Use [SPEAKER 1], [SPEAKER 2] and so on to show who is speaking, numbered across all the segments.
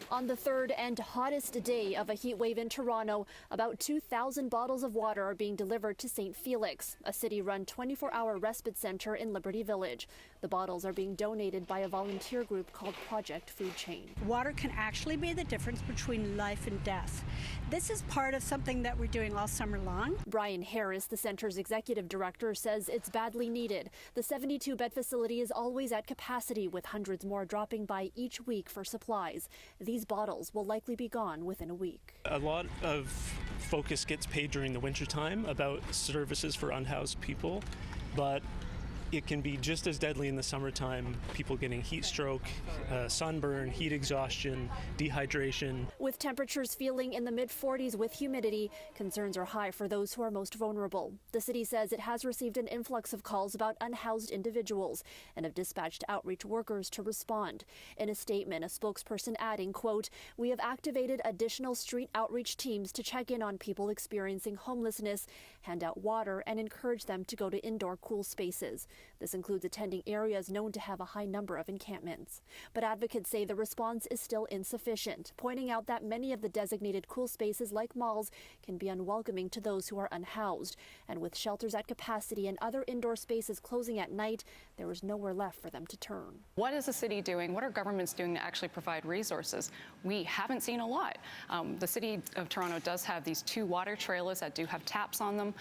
[SPEAKER 1] On the third and hottest day of a heat wave in Toronto, about 2,000 bottles of water are being delivered to St. Felix, a city-run 24-hour respite center in Liberty Village. The bottles are being donated by a volunteer group called Project Food Chain.
[SPEAKER 2] Water can actually be the difference between life and death. This is part of something that we're doing all summer long.
[SPEAKER 1] Brian Harris, the center's executive director, says it's badly needed. The 72-bed facility is always at capacity, with hundreds more dropping by each week for supplies. These bottles will likely be gone within a week.
[SPEAKER 3] A lot of focus gets paid during the wintertime about services for unhoused people, but it can be just as deadly in the summertime, people getting heat stroke, sunburn, heat exhaustion, dehydration.
[SPEAKER 1] With temperatures feeling in the mid-40s with humidity, concerns are high for those who are most vulnerable. The city says it has received an influx of calls about unhoused individuals and have dispatched outreach workers to respond. In a statement, a spokesperson adding, quote, "We have activated additional street outreach teams to check in on people experiencing homelessness, hand out water, and encourage them to go to indoor cool spaces." This includes attending areas known to have a high number of encampments. But advocates say the response is still insufficient, pointing out that many of the designated cool spaces like malls can be unwelcoming to those who are unhoused. And with shelters at capacity and other indoor spaces closing at night, there is nowhere left for them to turn.
[SPEAKER 4] What is the city doing? What are governments doing to actually provide resources? We haven't seen a lot. The city of Toronto does have these 2 water trailers that do have taps on them.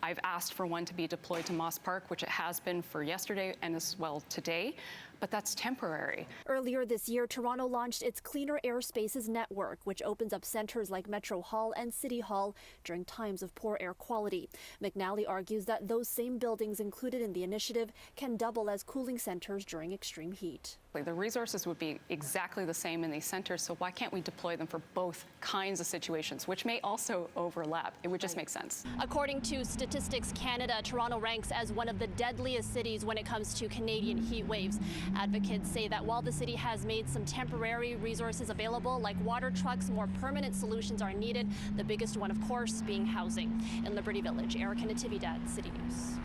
[SPEAKER 4] I've asked for one to be deployed to Moss Park, which it has been for yesterday and as well today, but that's temporary.
[SPEAKER 1] Earlier this year, Toronto launched its Cleaner Air Spaces Network, which opens up centers like Metro Hall and City Hall during times of poor air quality. McNally argues that those same buildings included in the initiative can double as cooling centers during extreme heat.
[SPEAKER 4] The resources would be exactly the same in these centers, so why can't we deploy them for both kinds of situations, which may also overlap? It would just make sense.
[SPEAKER 1] According to Statistics Canada, Toronto ranks as one of the deadliest cities when it comes to Canadian heat waves. Advocates say that while the city has made some temporary resources available, like water trucks, more permanent solutions are needed, the biggest one, of course, being housing. In Liberty Village, Natividad, City News.